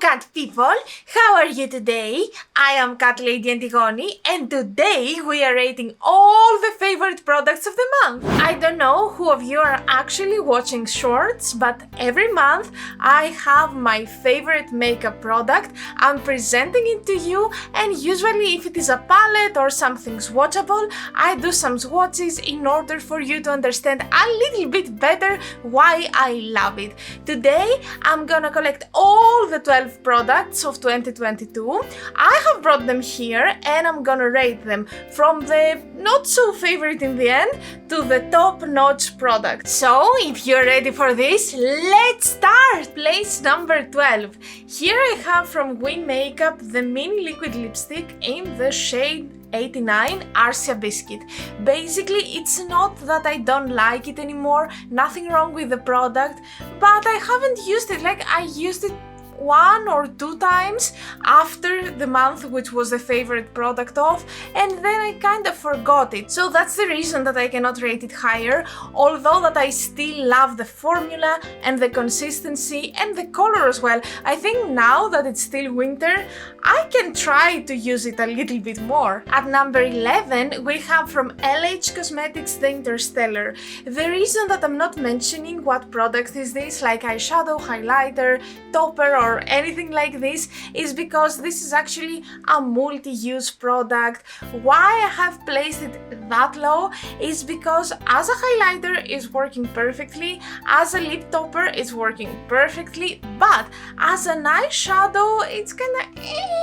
cat people, how are you today? I am Catlady Antigoni, and today we are rating all the favorite products of the month. I don't know who of you are actually watching shorts, but every month I have my favorite makeup product. I'm presenting it to you, and usually if it is a palette or something swatchable, I do some swatches in order for you to understand a little bit better why I love it. Today I'm gonna collect all the 12 products of 2022. I have brought them here and I'm gonna rate them from the not so favorite in the end to the top-notch product. So if you're ready for this, let's start! Place number 12. Here I have from Win Makeup the mini liquid lipstick in the shade 89 Arcia Biscuit. Basically, it's not that I don't like it anymore, nothing wrong with the product, but I haven't used it. Like, I used it 1 or 2 times after the month which was the favorite product of, and then I kind of forgot it. So that's the reason that I cannot rate it higher, although that I still love the formula and the consistency and the color as well. I think now that it's still winter, I can try to use it a little bit more. At number 11, we have from Aden Cosmetics the Interstellar. The reason that I'm not mentioning what product is this, like eyeshadow, highlighter, topper or anything like this, is because this is actually a multi-use product. Why I have placed it that low is because as a highlighter it's working perfectly, as a lip topper it's working perfectly, but as an eyeshadow it's kinda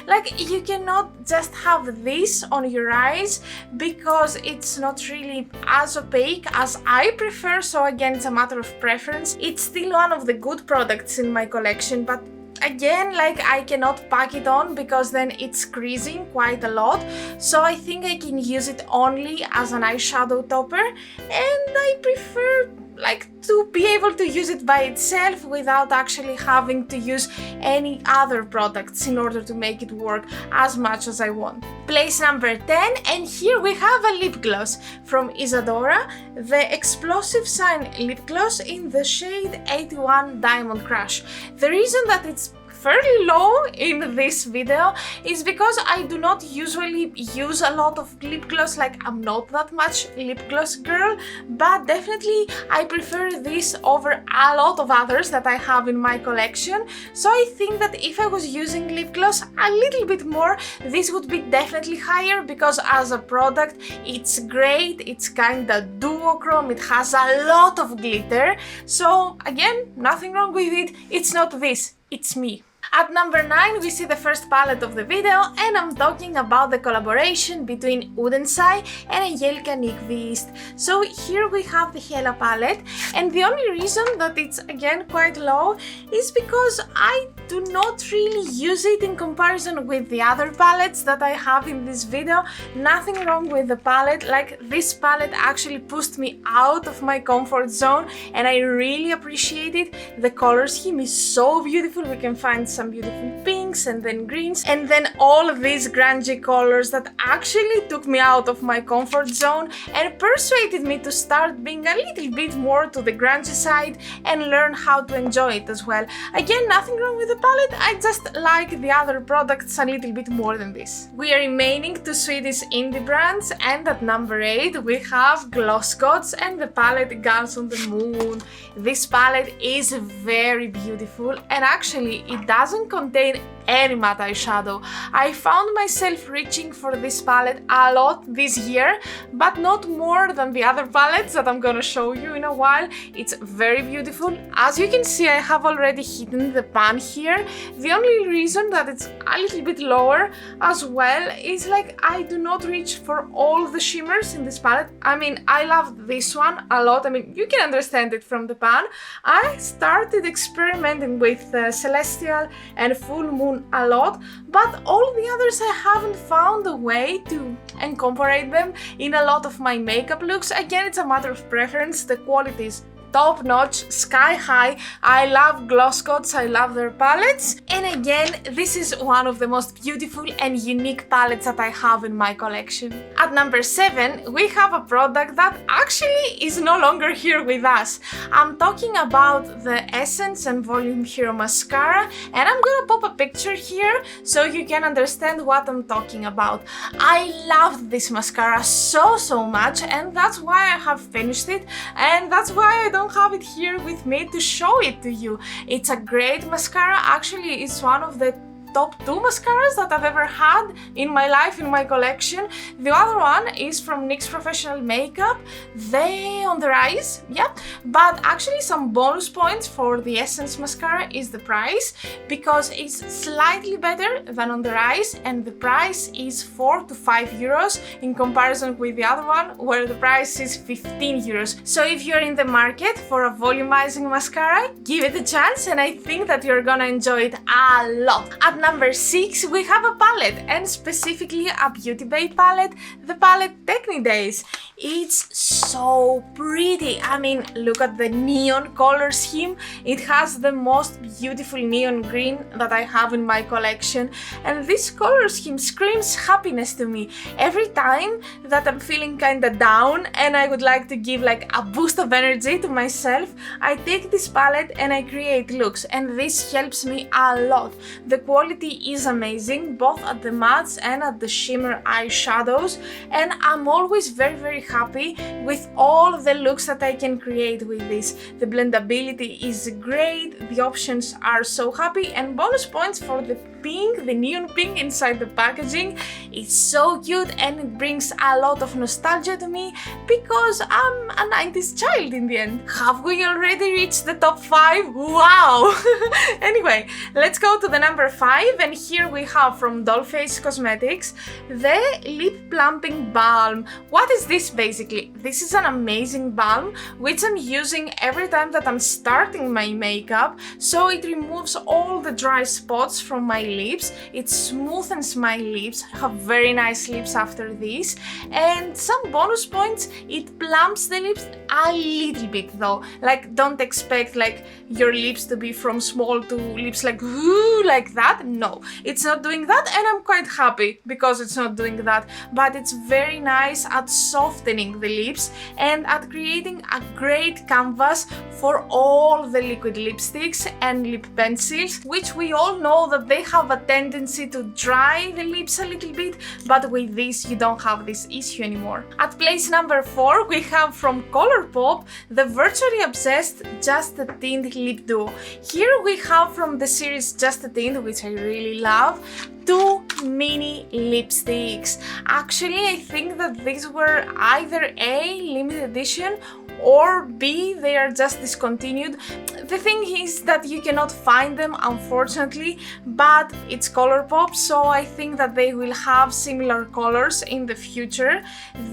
like you cannot just have this on your eyes because it's not really as opaque as I prefer. So again, it's a matter of preference. It's still one of the good products in my collection, but again, like, I cannot pack it on because then it's creasing quite a lot. So I think I can use it only as an eyeshadow topper, and I prefer like to be able to use it by itself without actually having to use any other products in order to make it work as much as I want. Place number 10, and here we have a lip gloss from Isadora, the Explosive Shine lip gloss in the shade 81 Diamond Crush. The reason that it's fairly low in this video is because I do not usually use a lot of lip gloss. Like, I'm not that much lip gloss girl, but definitely I prefer this over a lot of others that I have in my collection. So I think that if I was using lip gloss a little bit more, this would be definitely higher, because as a product it's great, it's kinda duochrome, it has a lot of glitter. So again, nothing wrong with it, it's not this, it's me. At number 9, we see the first palette of the video, and I'm talking about the collaboration between Udensai and Angelica Nyqvist. So here we have the Hela palette, and the only reason that it's again quite low is because I do not really use it in comparison with the other palettes that I have in this video. Nothing wrong with the palette, like, this palette actually pushed me out of my comfort zone and I really appreciate it. The color scheme is so beautiful. We can find some beautiful pinks and then greens and then all of these grungy colors that actually took me out of my comfort zone and persuaded me to start being a little bit more to the grungy side and learn how to enjoy it as well. Again, nothing wrong with the palette, I just like the other products a little bit more than this. We are remaining to Swedish indie brands, and at number 8 we have Gloss Gods and the palette Girls on the Moon. This palette is very beautiful, and actually it doesn't contain any matte eyeshadow. I found myself reaching for this palette a lot this year, but not more than the other palettes that I'm gonna show you in a while. It's very beautiful. As you can see, I have already hidden the pan here. The only reason that it's a little bit lower as well is, like, I do not reach for all the shimmers in this palette. I mean, I love this one a lot. I mean, you can understand it from the pan. I started experimenting with Celestial and Full Moon a lot, but all the others I haven't found a way to incorporate them in a lot of my makeup looks. Again, it's a matter of preference. The quality is top notch, sky high. I love gloss coats, I love their palettes. And again, this is one of the most beautiful and unique palettes that I have in my collection. At number 7, we have a product that actually is no longer here with us. I'm talking about the Essence and Volume Hero Mascara, and I'm gonna pop a picture here so you can understand what I'm talking about. I loved this mascara so much, and that's why I have finished it, and that's why I don't have it here with me to show it to you. It's a great mascara. Actually, it's one of the top 2 mascaras that I've ever had in my life, in my collection. The other one is from NYX Professional Makeup, they on the rise, yeah. But actually some bonus points for the Essence mascara is the price, because it's slightly better than on the rise, and the price is 4 to 5 euros in comparison with the other one where the price is 15 euros. So if you're in the market for a volumizing mascara, give it a chance, and I think that you're gonna enjoy it a lot. At number 6, we have a palette, and specifically a Beauty Bay palette, the palette Techni Days. It's so pretty. I mean, look at the neon color scheme. It has the most beautiful neon green that I have in my collection, and this color scheme screams happiness to me. Every time that I'm feeling kinda down and I would like to give like a boost of energy to myself, I take this palette and I create looks, and this helps me a lot. The quality is amazing, both at the mattes and at the shimmer eyeshadows, and I'm always very happy with all the looks that I can create with this. The blendability is great, the options are so happy, and bonus points for the pink, the neon pink inside the packaging. It's so cute, and it brings a lot of nostalgia to me because I'm a 90s child in the end. Have we already reached the top 5? Wow! Anyway, let's go to the number 5, and here we have from Dollface Cosmetics the Lip Plumping Balm. What is this basically? This is an amazing balm which I'm using every time that I'm starting my makeup, so it removes all the dry spots from my lips, it smoothens my lips. I have very nice lips after this, and some bonus points, it plumps the lips a little bit though. Like, don't expect like your lips to be from small to lips like whoo, like that. No, it's not doing that, and I'm quite happy because it's not doing that, but it's very nice at softening the lips and at creating a great canvas for all the liquid lipsticks and lip pencils, which we all know that they have a tendency to dry the lips a little bit, but with this you don't have this issue anymore. At place number 4, we have from Colourpop the Virtually Obsessed Just a Tint Lip Duo. Here we have from the series Just a Tint, which I really love, 2 mini lipsticks. Actually, I think that these were either A, limited edition, or B, they are just discontinued. The thing is that you cannot find them, unfortunately, but it's Colourpop, so I think that they will have similar colors in the future.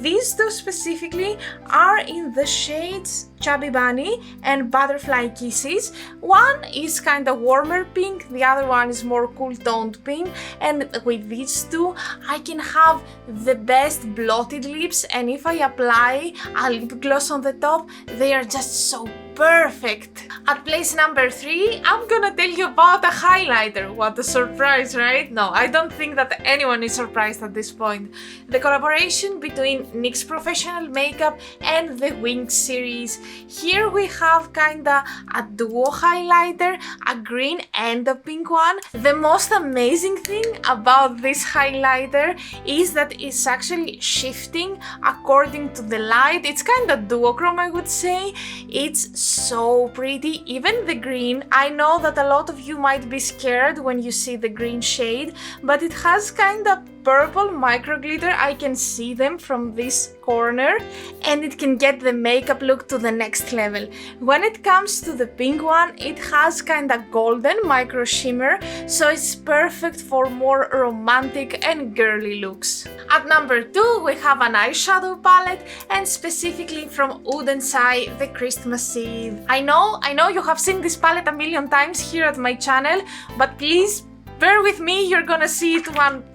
These 2 specifically are in the shades Chubby Bunny and Butterfly Kisses. One is kind of warmer pink, the other one is more cool toned pink, and with these 2 I can have the best blotted lips, and if I apply a lip gloss on the top, they are just so perfect. At place number 3, I'm gonna tell you about a highlighter. What a surprise, right? No, I don't think that anyone is surprised at this point. The collaboration between NYX Professional Makeup and the Wings series. Here we have kinda a duo highlighter, a green and a pink one. The most amazing thing about this highlighter is that it's actually shifting according to the light. It's kinda duochrome, I would say. It's so pretty, even the green. I know that a lot of you might be scared when you see the green shade, but it has kind of purple micro glitter. I can see them from this corner, and it can get the makeup look to the next level. When it comes to the pink one, it has kind of golden micro shimmer, so it's perfect for more romantic and girly looks. At number 2, we have an eyeshadow palette, and specifically from Uden's Eye, the Christmas Eve. I know you have seen this palette a million times here at my channel, but please bear with me, you're gonna see it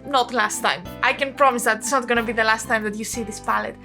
not last time. I can promise that it's not gonna be the last time that you see this palette.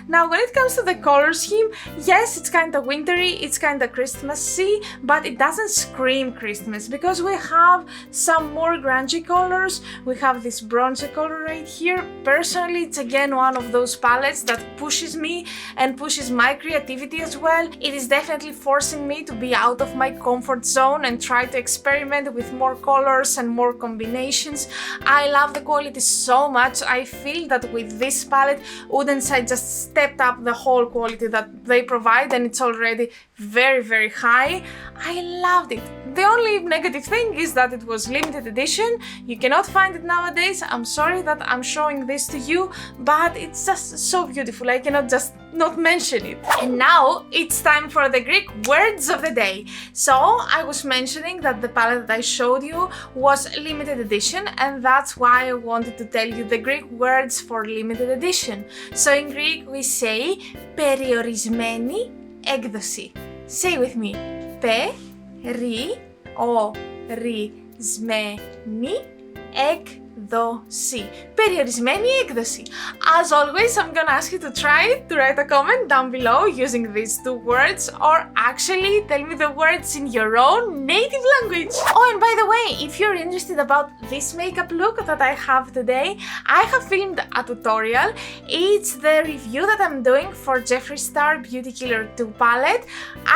Now, when it comes to the color scheme, yes, it's kind of wintry, it's kind of Christmassy, but it doesn't scream Christmas because we have some more grungy colors. We have this bronzy color right here. Personally, it's again one of those palettes that pushes me and pushes my creativity as well. It is definitely forcing me to be out of my comfort zone and try to experiment with more colors and more combinations. I love the quality so much. I feel that with this palette, Aden just stepped up the whole quality that they provide, and it's already very, very high. I loved it. The only negative thing is that it was limited edition. You cannot find it nowadays. I'm sorry that I'm showing this to you, but it's just so beautiful. I cannot just not mention it. And now it's time for the Greek words of the day. So I was mentioning that the palette that I showed you was limited edition, and that's why I wanted to tell you the Greek words for limited edition. So in Greek we say περιορισμένη έκδοση. Say with me. Περιορισμένη έκδοση. Περιορισμένη έκδοση. As always, I'm gonna ask you to try it, to write a comment down below using these two words, or actually tell me the words in your own native language. Oh, and by the way, if you're interested about this makeup look that I have today, I have filmed a tutorial. It's the review that I'm doing for Jeffree Star Beauty Killer 2 palette.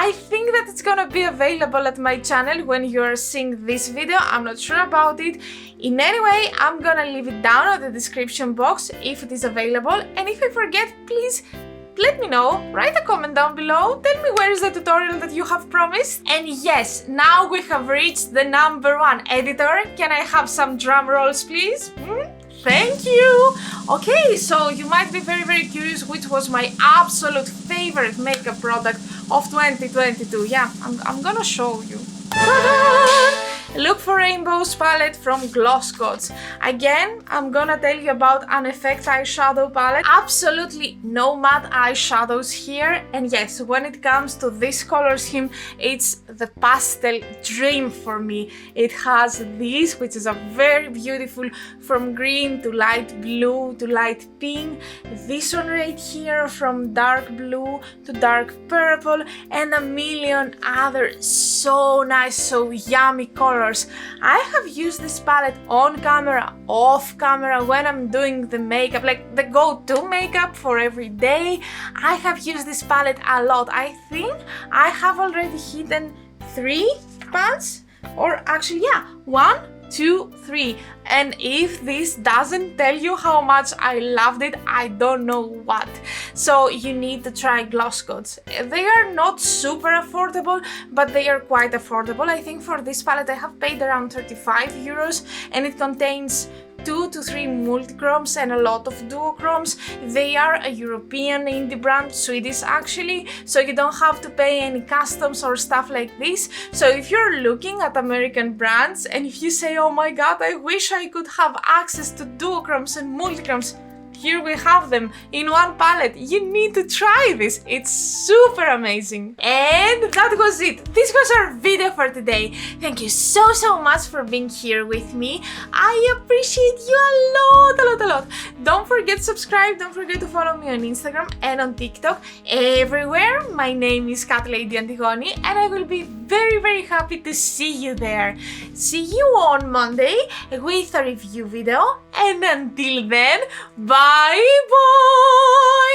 I think that it's gonna be available at my channel when you're seeing this video. I'm not sure about it. In any way, I'm gonna leave it down at the description box if it is available, and if I forget, please let me know, write a comment down below, tell me where is the tutorial that you have promised. And yes, now we have reached the #1 editor. Can I have some drum rolls, please? Thank you! Okay, so you might be very, very curious which was my absolute favorite makeup product of 2022. Yeah, I'm gonna show you. Ta-da! Look for Rainbows palette from Glosscoats. Again, I'm gonna tell you about an effect eyeshadow palette. Absolutely no matte eyeshadows here. And yes, when it comes to this color scheme, it's the pastel dream for me. It has this, which is a very beautiful from green to light blue to light pink. This one right here from dark blue to dark purple, and a million other so nice, so yummy colors. I have used this palette on camera, off camera, when I'm doing the makeup, like the go-to makeup for every day. I have used this palette a lot. I think I have already hidden 3 pans, or actually, yeah, 1, 2, 3. And if this doesn't tell you how much I loved it, I don't know what. So you need to try Glosscoats. They are not super affordable, but they are quite affordable. I think for this palette I have paid around 35 euros, and it contains 2 to 3 multichromes and a lot of duochromes. They are a European indie brand, Swedish actually, so you don't have to pay any customs or stuff like this. So if you're looking at American brands and if you say, oh my god, I wish I could have access to duochromes and multichromes, here we have them in one palette. You need to try this. It's super amazing. And that was it. This was our video for today. Thank you so much for being here with me. I appreciate you a lot. Don't forget to subscribe. Don't forget to follow me on Instagram and on TikTok. Everywhere. My name is Catlady Antigoni, and I will be very happy to see you there. See you on Monday with a review video. And until then, bye bye!